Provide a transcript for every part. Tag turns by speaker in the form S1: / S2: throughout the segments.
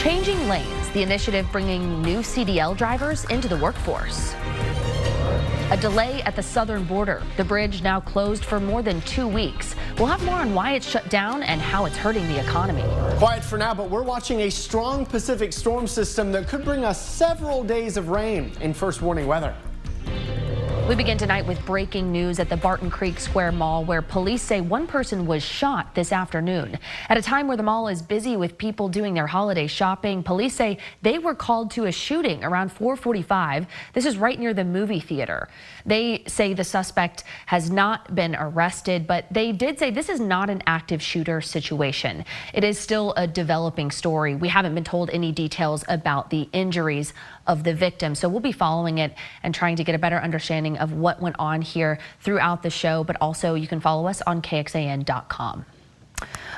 S1: Changing lanes, the initiative bringing new CDL drivers into the workforce. A delay at the southern border. The bridge now closed for more than 2 weeks. We'll have more on why it's shut down and how it's hurting the economy.
S2: Quiet for now, but we're watching a strong Pacific storm system that could bring us several days of rain in first warning weather.
S1: We begin tonight with breaking news at the Barton Creek Square Mall, where police say one person was shot this afternoon. At a time where the mall is busy with people doing their holiday shopping, police say they were called to a shooting around 4:45. This is right near the movie theater. They say the suspect has not been arrested, but they did say this is not an active shooter situation. It is still a developing story. We haven't been told any details about the injuries of the victim, so we'll be following it and trying to get a better understanding of what went on here throughout the show, but also you can follow us on KXAN.com.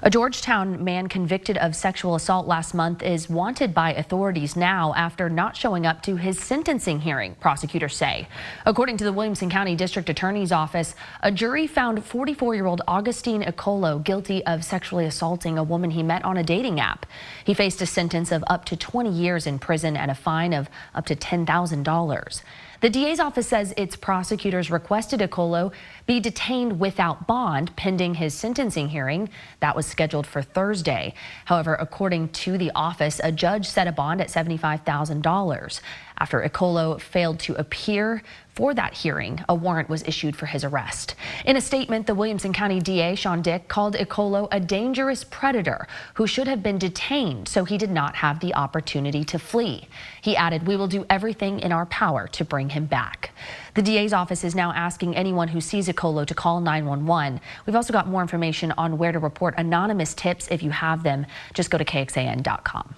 S1: A Georgetown man convicted of sexual assault last month is wanted by authorities now after not showing up to his sentencing hearing, prosecutors say. According to the Williamson County District Attorney's Office, a jury found 44-year-old Augustine Icolo guilty of sexually assaulting a woman he met on a dating app. He faced a sentence of up to 20 years in prison and a fine of up to $10,000. The DA's office says its prosecutors requested Icolo be detained without bond pending his sentencing hearing. That was scheduled for Thursday. However, according to the office, a judge set a bond at $75,000. After Icolo failed to appear for that hearing, a warrant was issued for his arrest. In a statement, the Williamson County DA, Sean Dick, called Icolo a dangerous predator who should have been detained so he did not have the opportunity to flee. He added, "We will do everything in our power to bring him back." The DA's office is now asking anyone who sees Icolo to call 911. We've also got more information on where to report anonymous tips if you have them. Just go to KXAN.com.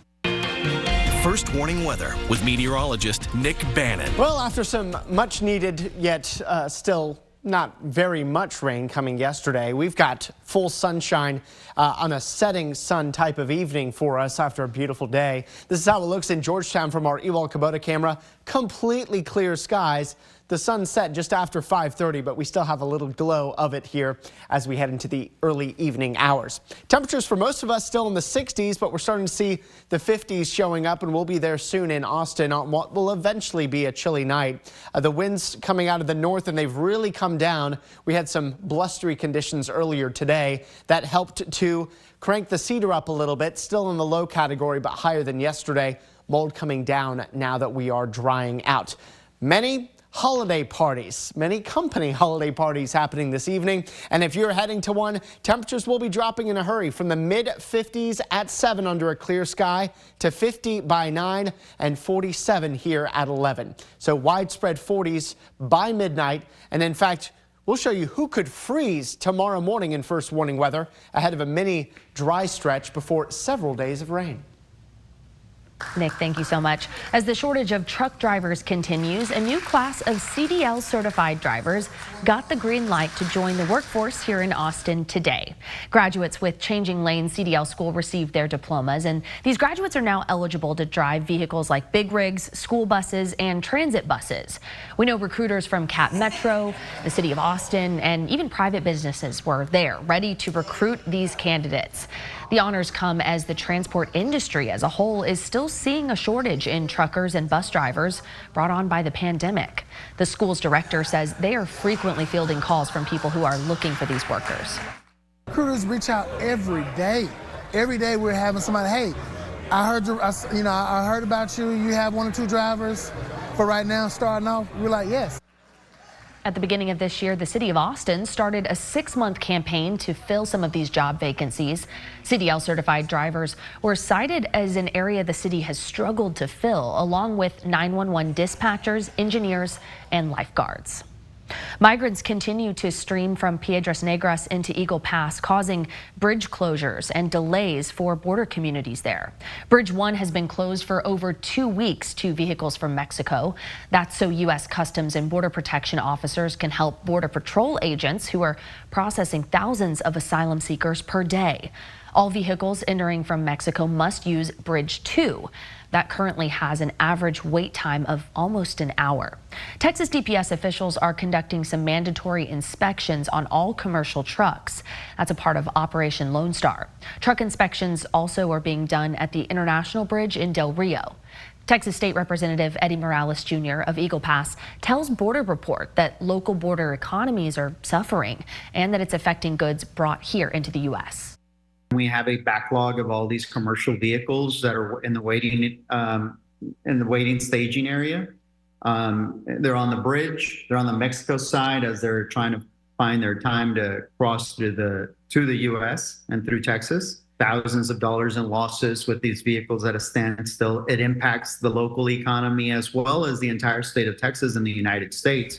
S3: First warning weather with meteorologist Nick Bannon.
S2: Well, after some much needed yet still not very much rain coming yesterday, we've got full sunshine on a setting sun type of evening for us after a beautiful day. This is how it looks in Georgetown from our Ewald Kubota camera. Completely clear skies. The sun set just after 5:30, but we still have a little glow of it here as we head into the early evening hours. Temperatures for most of us still in the 60s, but we're starting to see the 50s showing up, and we'll be there soon in Austin on what will eventually be a chilly night. The winds coming out of the north, and they've really come down. We had some blustery conditions earlier today that helped to crank the cedar up a little bit, still in the low category, but higher than yesterday. Mold coming down now that we are drying out. Many holiday parties, many company holiday parties happening this evening. And if you're heading to one, temperatures will be dropping in a hurry from the mid-50s at 7 under a clear sky to 50 by 9 and 47 here at 11. So widespread 40s by midnight. And in fact, we'll show you who could freeze tomorrow morning in first warning weather ahead of a mini dry stretch before several days of rain.
S1: Nick, thank you so much. As the shortage of truck drivers continues, a new class of CDL certified drivers got the green light to join the workforce here in Austin today. Graduates with Changing Lanes CDL school received their diplomas, and these graduates are now eligible to drive vehicles like big rigs, school buses, and transit buses. We know recruiters from Cat Metro, the city of Austin, and even private businesses were there ready to recruit these candidates. The honors come as the transport industry as a whole is still seeing a shortage in truckers and bus drivers brought on by the pandemic. The school's director says they are frequently fielding calls from people who are looking for these workers.
S4: Recruiters reach out every day. Every day we're having somebody, hey, I heard I heard about you. You have 1 or 2 drivers for right now starting off. We're like, yes.
S1: At the beginning of this year, the city of Austin started a 6-month campaign to fill some of these job vacancies. CDL certified drivers were cited as an area the city has struggled to fill, along with 911 dispatchers, engineers, and lifeguards. Migrants continue to stream from Piedras Negras into Eagle Pass, causing bridge closures and delays for border communities there. Bridge 1 has been closed for over 2 weeks to vehicles from Mexico. That's so U.S. Customs and Border Protection officers can help Border Patrol agents who are processing thousands of asylum seekers per day. All vehicles entering from Mexico must use Bridge 2. That currently has an average wait time of almost an hour. Texas DPS officials are conducting some mandatory inspections on all commercial trucks. That's a part of Operation Lone Star. Truck inspections also are being done at the International Bridge in Del Rio. Texas State Representative Eddie Morales Jr. of Eagle Pass tells Border Report that local border economies are suffering and that it's affecting goods brought here into the U.S.
S5: We have a backlog of all these commercial vehicles that are in the waiting staging area. They're on the bridge. They're on the Mexico side as they're trying to find their time to cross to the U.S. and through Texas. Thousands of dollars in losses with these vehicles at a standstill. It impacts the local economy as well as the entire state of Texas and the United States.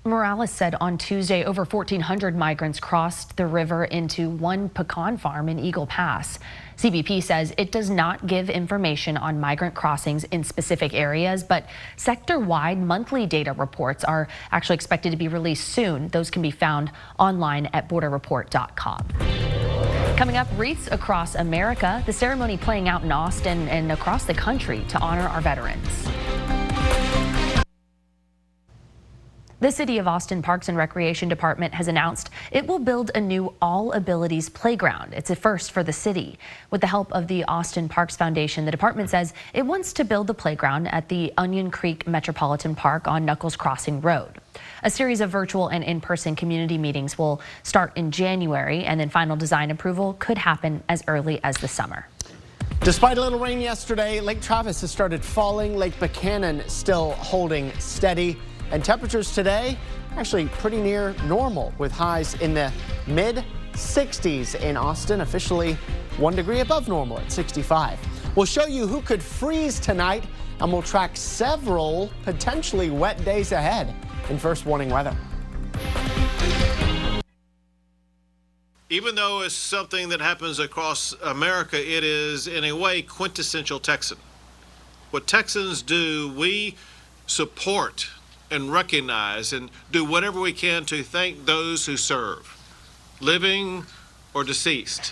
S1: Morales said on Tuesday over 1,400 migrants crossed the river into one pecan farm in Eagle Pass. CBP says it does not give information on migrant crossings in specific areas, but sector-wide monthly data reports are actually expected to be released soon. Those can be found online at borderreport.com. Coming up, wreaths across America, the ceremony playing out in Austin and across the country to honor our veterans. The City of Austin Parks and Recreation Department has announced it will build a new All Abilities playground. It's a first for the city. With the help of the Austin Parks Foundation, the department says it wants to build the playground at the Onion Creek Metropolitan Park on Knuckles Crossing Road. A series of virtual and in-person community meetings will start in January, and then final design approval could happen as early as the summer.
S2: Despite a little rain yesterday, Lake Travis has started falling. Lake Buchanan still holding steady. And temperatures today actually pretty near normal with highs in the mid 60s in Austin, officially 1 degree above normal at 65. We'll show you who could freeze tonight, and we'll track several potentially wet days ahead in First Warning Weather.
S6: Even though it's something that happens across America, it is in a way quintessential Texan. What Texans do, we support and recognize and do whatever we can to thank those who serve, living or deceased.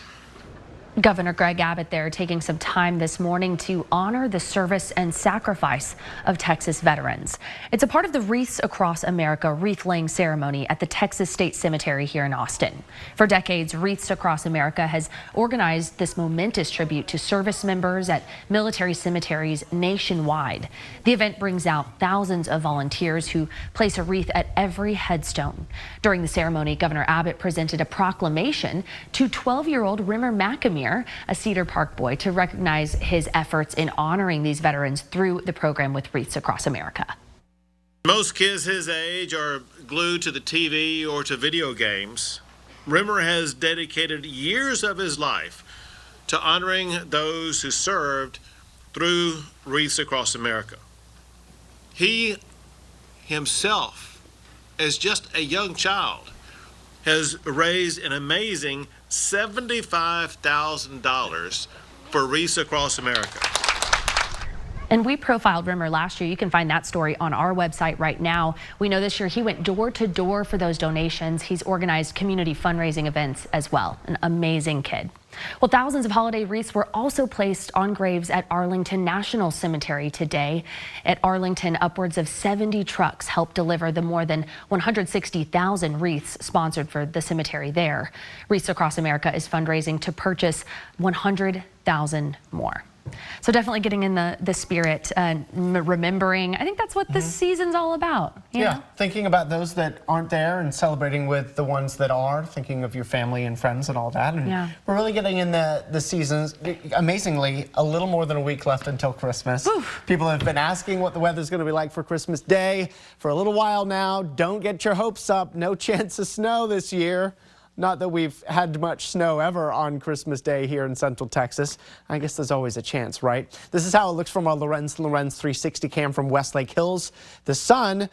S1: Governor Greg Abbott there taking some time this morning to honor the service and sacrifice of Texas veterans. It's a part of the Wreaths Across America wreath-laying ceremony at the Texas State Cemetery here in Austin. For decades, Wreaths Across America has organized this momentous tribute to service members at military cemeteries nationwide. The event brings out thousands of volunteers who place a wreath at every headstone. During the ceremony, Governor Abbott presented a proclamation to 12-year-old Rimmer McAmere, a Cedar Park boy, to recognize his efforts in honoring these veterans through the program with Wreaths Across America.
S6: Most kids his age are glued to the TV or to video games. Rimmer has dedicated years of his life to honoring those who served through Wreaths Across America. He himself, as just a young child, has raised an amazing $75,000 for Wreaths Across America.
S1: And we profiled Rimmer last year. You can find that story on our website right now. We know this year he went door to door for those donations. He's organized community fundraising events as well. An amazing kid. Well, thousands of holiday wreaths were also placed on graves at Arlington National Cemetery today. At Arlington, upwards of 70 trucks helped deliver the more than 160,000 wreaths sponsored for the cemetery there. Wreaths Across America is fundraising to purchase 100,000 more. So definitely getting in the spirit and remembering. I think that's what this season's all about.
S2: Yeah, thinking about those that aren't there and celebrating with the ones that are, thinking of your family and friends and all that. And we're really getting in the seasons. Amazingly, a little more than a week left until Christmas. Oof. People have been asking what the weather's going to be like for Christmas Day for a little while now. Don't get your hopes up. No chance of snow this year. Not that we've had much snow ever on Christmas Day here in Central Texas. I guess there's always a chance, right? This is how it looks from our Lorenz 360 cam from Westlake Hills. The sun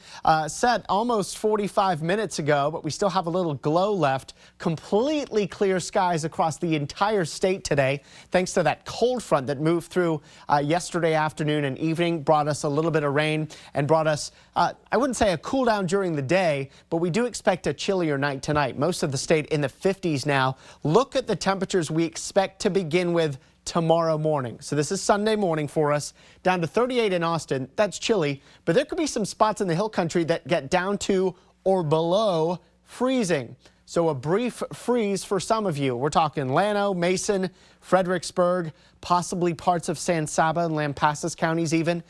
S2: set almost 45 minutes ago, but we still have a little glow left. Completely clear skies across the entire state today, thanks to that cold front that moved through yesterday afternoon and evening, brought us a little bit of rain and brought us, I wouldn't say a cool down during the day, but we do expect a chillier night tonight. Most of the state in the 50s now. Look at the temperatures we expect to begin with tomorrow morning. So this is Sunday morning for us, down to 38 in Austin. That's chilly, but there could be some spots in the hill country that get down to or below freezing. So a brief freeze for some of you. We're talking Llano, Mason, Fredericksburg, possibly parts of San Saba and Lampasas counties even,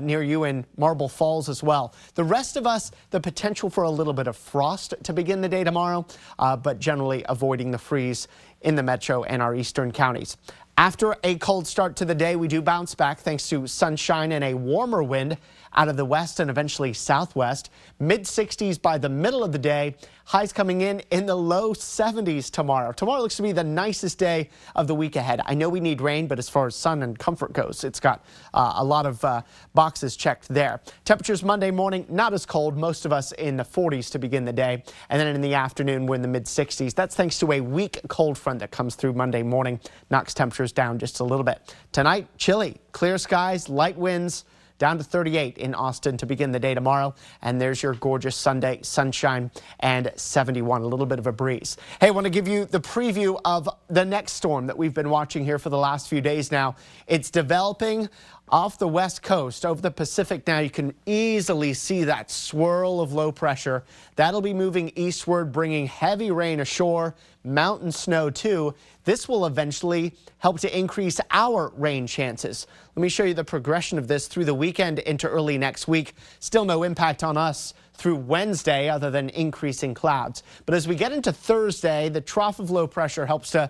S2: near you in Marble Falls as well. The rest of us, the potential for a little bit of frost to begin the day tomorrow, but generally avoiding the freeze in the metro and our eastern counties. After a cold start to the day, we do bounce back thanks to sunshine and a warmer wind out of the west and eventually southwest. Mid-60s by the middle of the day. Highs coming in the low 70s tomorrow. Tomorrow looks to be the nicest day of the week ahead. I know we need rain, but as far as sun and comfort goes, it's got a lot of boxes checked there. Temperatures Monday morning, not as cold. Most of us in the 40s to begin the day. And then in the afternoon, we're in the mid-60s. That's thanks to a weak cold front that comes through Monday morning. Knocks temperatures down just a little bit. Tonight, chilly, clear skies, light winds. Down to 38 in Austin to begin the day tomorrow. And there's your gorgeous Sunday sunshine and 71, a little bit of a breeze. Hey, I want to give you the preview of the next storm that we've been watching here for the last few days now. It's developing off the west coast over the Pacific now. You can easily see that swirl of low pressure. That'll be moving eastward, bringing heavy rain ashore, mountain snow too. This will eventually help to increase our rain chances. Let me show you the progression of this through the weekend into early next week. Still no impact on us through Wednesday other than increasing clouds. But as we get into Thursday, the trough of low pressure helps to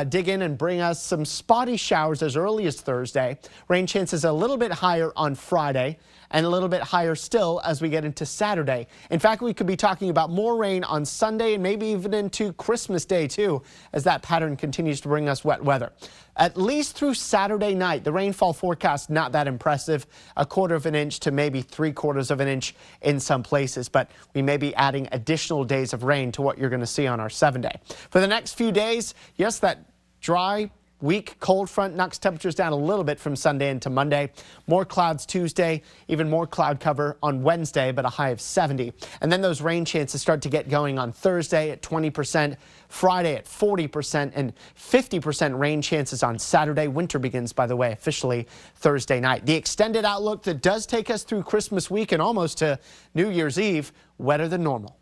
S2: dig in and bring us some spotty showers as early as Thursday. Rain chances a little bit higher on Friday and a little bit higher still as we get into Saturday. In fact, we could be talking about more rain on Sunday and maybe even into Christmas Day too, as that pattern continues to bring us wet weather. At least through Saturday night, the rainfall forecast not that impressive, 1/4 of an inch to maybe 3/4 of an inch in some places, but we may be adding additional days of rain to what you're going to see on our 7-day. For the next few days, yes, that dry, weak cold front knocks temperatures down a little bit from Sunday into Monday. More clouds Tuesday, even more cloud cover on Wednesday, but a high of 70. And then those rain chances start to get going on Thursday at 20%, Friday at 40%, and 50% rain chances on Saturday. Winter begins, by the way, officially Thursday night. The extended outlook that does take us through Christmas week and almost to New Year's Eve, wetter than normal.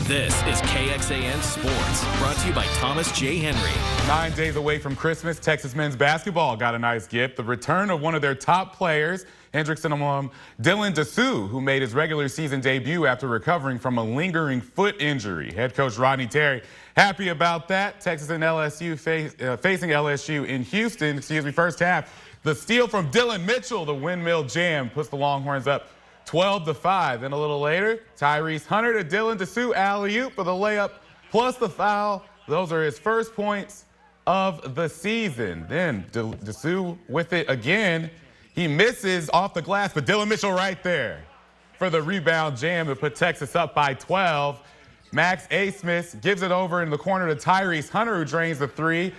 S3: This is KXAN Sports, brought to you by Thomas J. Henry.
S7: 9 days away from Christmas, Texas men's basketball got a nice gift. The return of one of their top players, Hendrickson alum Dylan Dessou, who made his regular season debut after recovering from a lingering foot injury. Head coach Rodney Terry happy about that. Texas and LSU facing LSU in Houston, first half. The steal from Dylan Mitchell, the windmill jam, puts the Longhorns up 12-5. Then a little later, Tyrese Hunter to Dylan Dessou alley-oop for the layup plus the foul. Those are his first points of the season. Then Dessou with it again. He misses off the glass, but Dylan Mitchell right there for the rebound jam to put Texas up by 12. Max Asmith gives it over in the corner to Tyrese Hunter, who drains the three.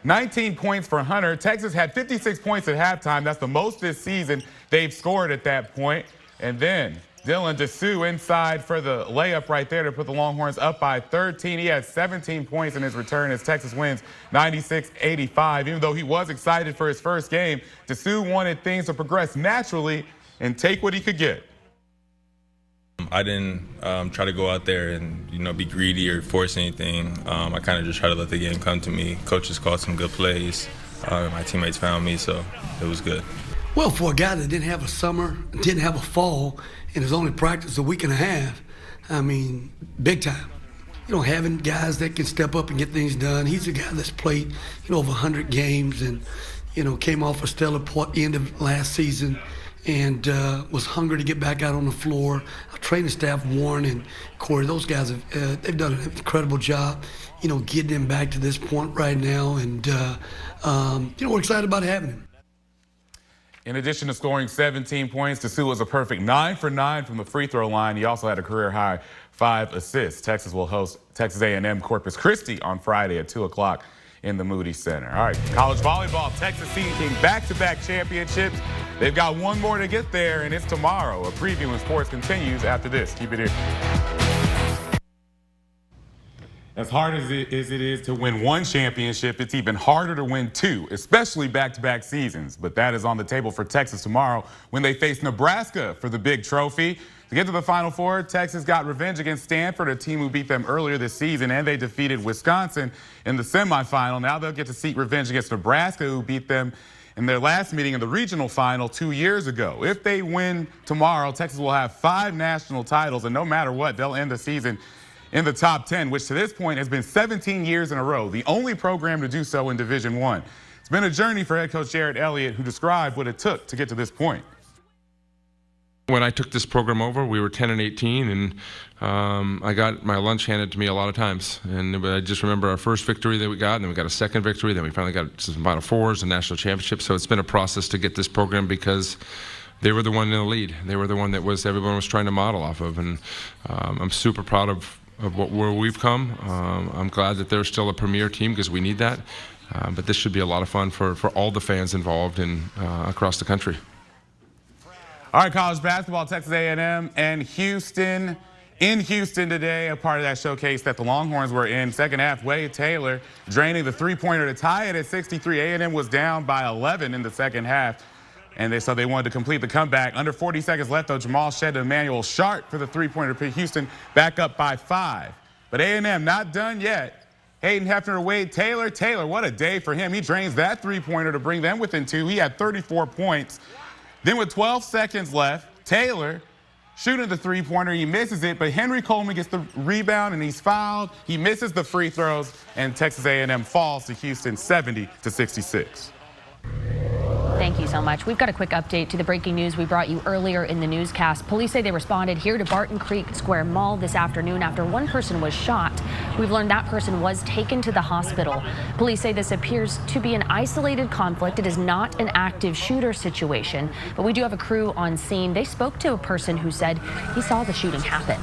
S7: 19 points for Hunter. Texas had 56 points at halftime. That's the most this season they've scored at that point. And then Dylan Dessou inside for the layup right there to put the Longhorns up by 13. He has 17 points in his return as Texas wins 96-85. Even though he was excited for his first game, Dessou wanted things to progress naturally and take what he could get.
S8: I didn't try to go out there and, be greedy or force anything. I kind of just try to let the game come to me. Coaches called some good plays. My teammates found me, so it was good.
S9: Well, for a guy that didn't have a summer, didn't have a fall, and has only practiced a week and a half, I mean, big time. Having guys that can step up and get things done. He's a guy that's played, over 100 games and, came off a stellar end of last season and was hungry to get back out on the floor. Our training staff, Warren and Corey, those guys, they've done an incredible job, getting him back to this point right now. And, we're excited about having him.
S7: In addition to scoring 17 points, Dessou was a perfect 9 for 9 from the free throw line. He also had a career-high 5 assists. Texas will host Texas A&M Corpus Christi on Friday at 2 o'clock in the Moody Center. All right, college volleyball, Texas seeking back-to-back championships. They've got one more to get there, and it's tomorrow. A preview in sports continues after this. Keep it here. As hard as it is to win one championship, it's even harder to win two, especially back-to-back seasons. But that is on the table for Texas tomorrow when they face Nebraska for the big trophy. To get to the Final Four, Texas got revenge against Stanford, a team who beat them earlier this season, and they defeated Wisconsin in the semifinal. Now they'll get to seek revenge against Nebraska, who beat them in their last meeting in the regional final 2 years ago. If they win tomorrow, Texas will have 5 national titles, and no matter what, they'll end the season in the top 10, which to this point has been 17 years in a row, the only program to do so in Division I. It's been a journey for head coach Jared Elliott, who described what it took to get to this point.
S10: When I took this program over, we were 10-18, and I got my lunch handed to me a lot of times. And I just remember our first victory that we got, and then we got a second victory, then we finally got some Final Fours and national championships. So it's been a process to get this program because they were the one in the lead. They were the one that everyone was trying to model off of, and I'm super proud of where we've come. I'm glad that they're still a premier team because we need that. But this should be a lot of fun for all the fans involved and across the country.
S7: All right, college basketball, Texas A&M and Houston. In Houston today, a part of that showcase that the Longhorns were in. Second half, Wade Taylor draining the three-pointer to tie it at 63. A&M was down by 11 in the second half, and so they wanted to complete the comeback. Under 40 seconds left, though, Jamal Shed to Emmanuel Sharp for the three-pointer to put Houston back up by 5. But A&M not done yet. Hayden Hefner to Wade Taylor. Taylor, what a day for him. He drains that three-pointer to bring them within 2. He had 34 points. Then with 12 seconds left, Taylor shooting the three-pointer. He misses it, but Henry Coleman gets the rebound, and he's fouled. He misses the free throws, and Texas A&M falls to Houston 70-66.
S1: Thank you so much. We've got a quick update to the breaking news we brought you earlier in the newscast. Police say they responded here to Barton Creek Square Mall this afternoon after one person was shot. We've learned that person was taken to the hospital. Police say this appears to be an isolated conflict. It is not an active shooter situation, but we do have a crew on scene. They spoke to a person who said he saw the shooting happen.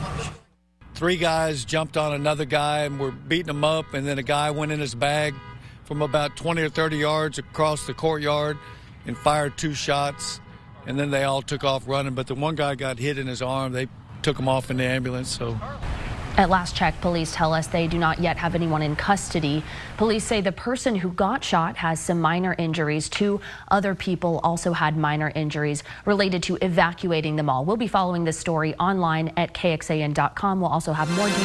S11: 3 guys jumped on another guy and were beating him up, and then a guy went in his bag from about 20 or 30 yards across the courtyard and fired 2 shots, and then they all took off running. But the one guy got hit in his arm. They took him off in the ambulance. So
S1: at last check, police tell us they do not yet have anyone in custody. Police say the person who got shot has some minor injuries. 2 other people also had minor injuries related to evacuating the mall. We'll be following this story online at KXAN.com. We'll also have more details